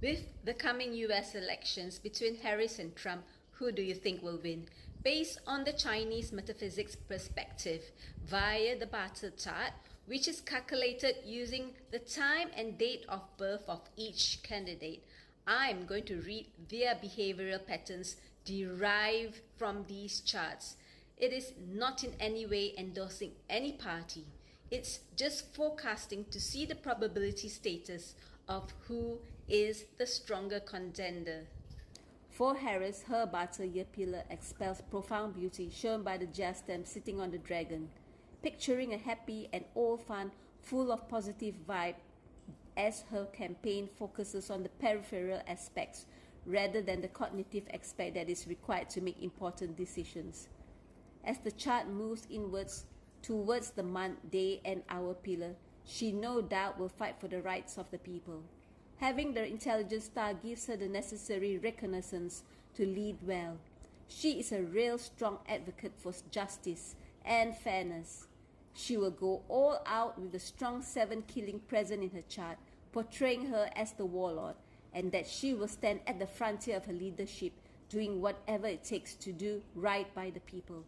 With the coming U.S. elections between Harris and Trump, who do you think will win? Based on the Chinese metaphysics perspective, via the barter chart, which is calculated using the time and date of birth of each candidate, I'm going to read their behavioral patterns derived from these charts. It is not in any way endorsing any party. It's just forecasting to see the probability status of who is the stronger contender. For Harris, her barter year pillar expels profound beauty shown by the jazz stem sitting on the dragon, picturing a happy and all fun, full of positive vibe, as her campaign focuses on the peripheral aspects rather than the cognitive aspect that is required to make important decisions. As the chart moves inwards towards the month, day and hour pillar, she no doubt will fight for the rights of the people. Having the intelligence star gives her the necessary reconnaissance to lead well. She is a real strong advocate for justice and fairness. She will go all out with the strong 7 killing present in her chart, portraying her as the warlord, and that she will stand at the frontier of her leadership, doing whatever it takes to do right by the people.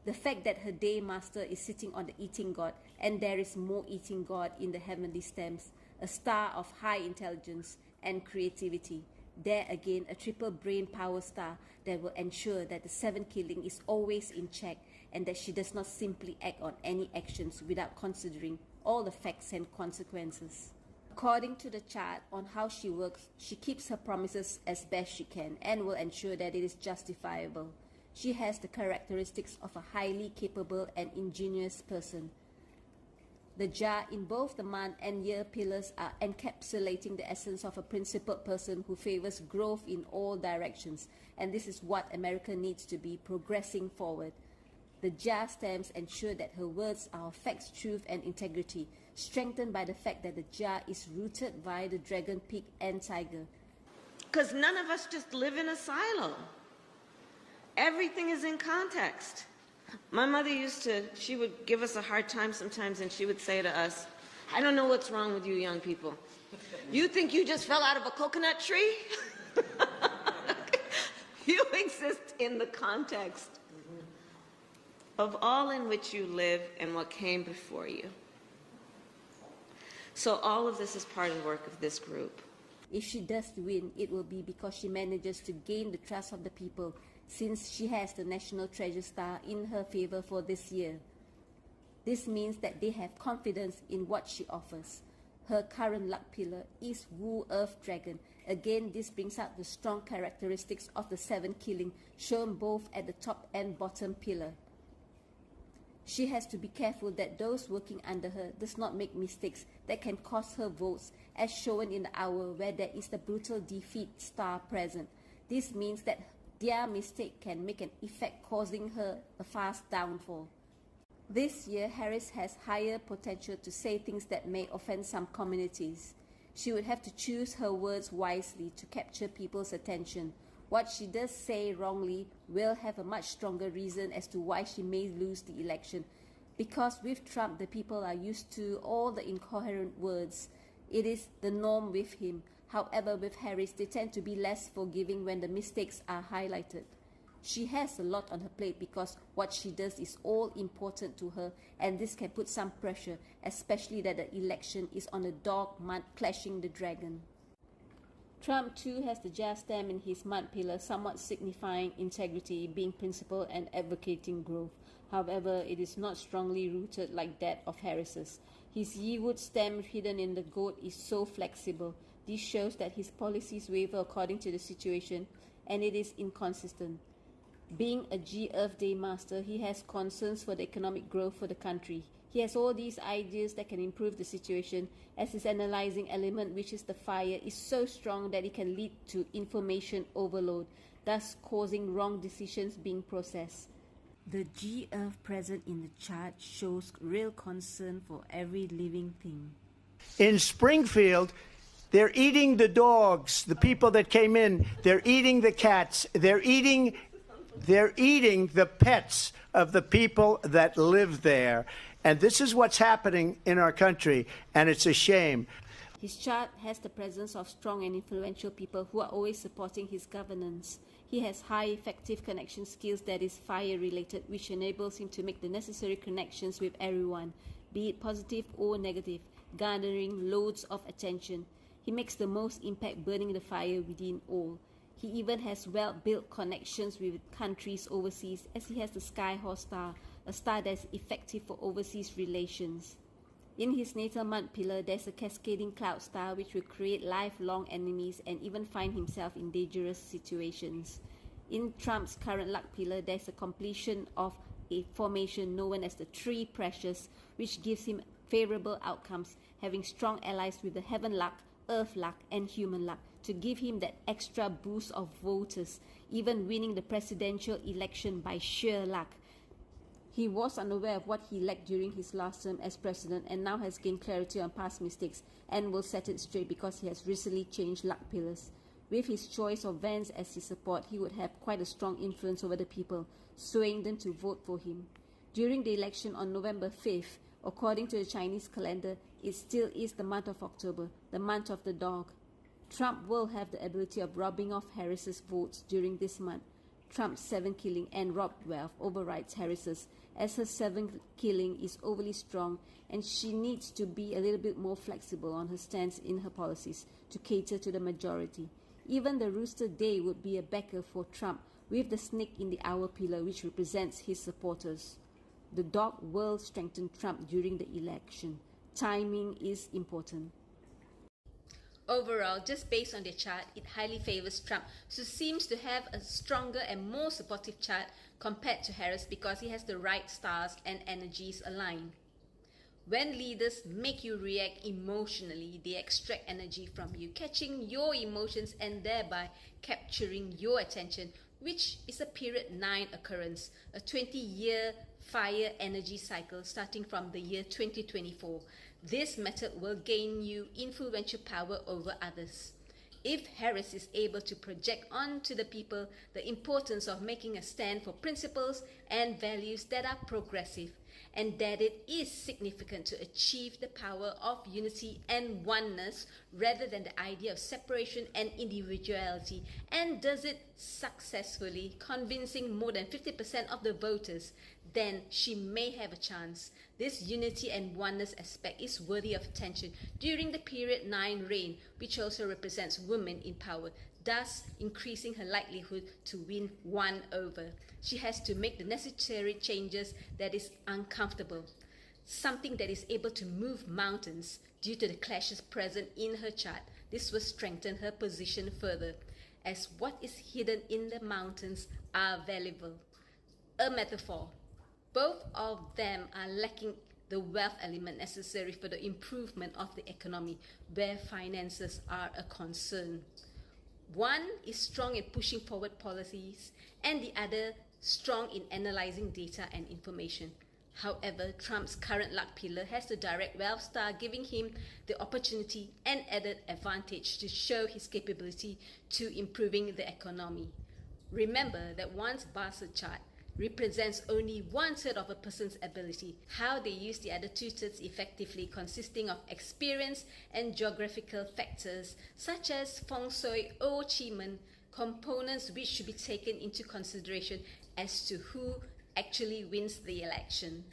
The fact that her day master is sitting on the eating god, and there is more eating god in the heavenly stems, a star of high intelligence and creativity. There again, a triple brain power star that will ensure that the 7 killing is always in check and that she does not simply act on any actions without considering all the facts and consequences. According to the chart on how she works, she keeps her promises as best she can and will ensure that it is justifiable. She has the characteristics of a highly capable and ingenious person. The jar in both the month and year pillars are encapsulating the essence of a principled person who favors growth in all directions, and this is what America needs to be, progressing forward. The jar stems ensure that her words are of facts, truth and integrity, strengthened by the fact that the jar is rooted via the dragon, pig and tiger. Because none of us just live in a silo. Everything is in context. My mother she would give us a hard time sometimes, and she would say to us, I don't know what's wrong with you young people. You think you just fell out of a coconut tree? You exist in the context of all in which you live and what came before you. So all of this is part of the work of this group. If she does win, it will be because she manages to gain the trust of the people, since she has the National Treasure Star in her favor for this year. This means that they have confidence in what she offers. Her current luck pillar is Wu Earth Dragon. Again, this brings out the strong characteristics of the 7 killing shown both at the top and bottom pillar. She has to be careful that those working under her does not make mistakes that can cost her votes, as shown in the hour where there is the brutal defeat star present. This means that their mistake can make an effect, causing her a fast downfall. This year, Harris has higher potential to say things that may offend some communities. She would have to choose her words wisely to capture people's attention. What she does say wrongly will have a much stronger reason as to why she may lose the election. Because with Trump, the people are used to all the incoherent words. It is the norm with him. However, with Harris, they tend to be less forgiving when the mistakes are highlighted. She has a lot on her plate because what she does is all important to her, and this can put some pressure, especially that the election is on a dog month clashing the dragon. Trump too has the jazz stem in his mud pillar, somewhat signifying integrity, being principled and advocating growth. However, it is not strongly rooted like that of Harris's. His yewood stem hidden in the goat is so flexible. This shows that his policies waver according to the situation, and it is inconsistent. Being a G Earth Day master, he has concerns for the economic growth for the country. He has all these ideas that can improve the situation, as his analyzing element, which is the fire, is so strong that it can lead to information overload, thus causing wrong decisions being processed. The G Earth present in the chart shows real concern for every living thing. In Springfield, they're eating the dogs, the people that came in. They're eating the cats. They're eating the pets of the people that live there. And this is what's happening in our country, and it's a shame. His chart has the presence of strong and influential people who are always supporting his governance. He has high effective connection skills that is fire related, which enables him to make the necessary connections with everyone, be it positive or negative, garnering loads of attention. He makes the most impact burning the fire within all. He even has well-built connections with countries overseas, as he has the Sky Horse star, a star that is effective for overseas relations. In his natal month pillar, there's a cascading cloud star which will create lifelong enemies and even find himself in dangerous situations. In Trump's current luck pillar, there's a completion of a formation known as the Three Precious, which gives him favorable outcomes, having strong allies with the heaven luck, earth luck and human luck to give him that extra boost of voters, even winning the presidential election by sheer luck. He was unaware of what he lacked during his last term as president and now has gained clarity on past mistakes and will set it straight because he has recently changed luck pillars. With his choice of Vance as his support, he would have quite a strong influence over the people, swaying them to vote for him. During the election on November 5th, according to the Chinese calendar, it still is the month of October, the month of the dog. Trump will have the ability of robbing off Harris's votes during this month. Trump's 7th killing and robbed wealth overrides Harris's, as her 7th killing is overly strong and she needs to be a little bit more flexible on her stance in her policies to cater to the majority. Even the Rooster Day would be a backer for Trump, with the snake in the hour pillar which represents his supporters. The dog will strengthen Trump during the election. Timing is important. Overall, just based on their chart, it highly favors Trump, who seems to have a stronger and more supportive chart compared to Harris because he has the right stars and energies aligned. When leaders make you react emotionally, they extract energy from you, catching your emotions and thereby capturing your attention, which is a period 9 occurrence, a 20-year fire energy cycle starting from the year 2024. This method will gain you influential power over others. If Harris is able to project onto the people the importance of making a stand for principles and values that are progressive, and that it is significant to achieve the power of unity and oneness rather than the idea of separation and individuality, and does it successfully, convincing more than 50% of the voters, then she may have a chance. This unity and oneness aspect is worthy of attention during the period 9 reign, which also represents women in power, thus increasing her likelihood to win one over. She has to make the necessary changes that is uncomfortable, something that is able to move mountains due to the clashes present in her chart. This will strengthen her position further, as what is hidden in the mountains are valuable. A metaphor. Both of them are lacking the wealth element necessary for the improvement of the economy, where finances are a concern. One is strong in pushing forward policies, and the other strong in analyzing data and information. However, Trump's current luck pillar has the direct wealth star, giving him the opportunity and added advantage to show his capability to improving the economy. Remember that one's Bazi chart represents only 1/3 of a person's ability. How they use the other 2/3 effectively, consisting of experience and geographical factors such as feng shui or qi, components which should be taken into consideration as to who actually wins the election.